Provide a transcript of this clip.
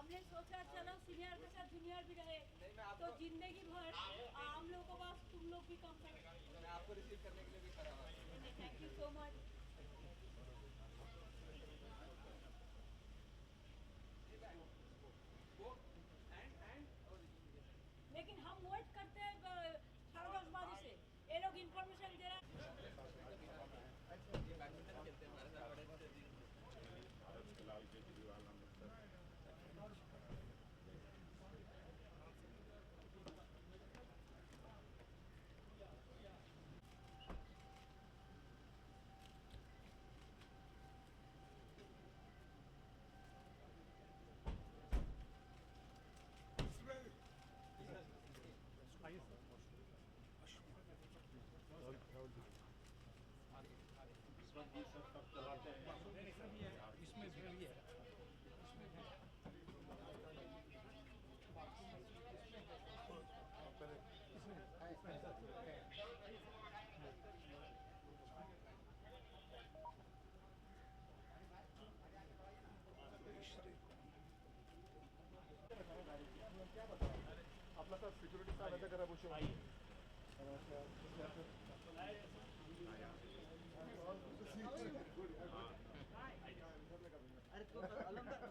हमने सोचा चलो सीनियर के साथ जूनियर भी रहे तो जिंदगी भर हम लोगों को बस तुम लोग भी कम करो। मैं आपको रिसीव करने के लिए भी खड़ा हुआ। Thank you so much. लेकिन हम वेट करते हैं 10:30 बजे से, ये लोग इन्फॉर्मेशन दे रहे हैं। ये बैडमिंटन खेलते हैं हमारे साथ बड़े अच्छे दिन। भारत के लाल केजरीवाल इसमें भी है। आपला सिक्युरिटी साधायचा करा बसू अरे तो अलम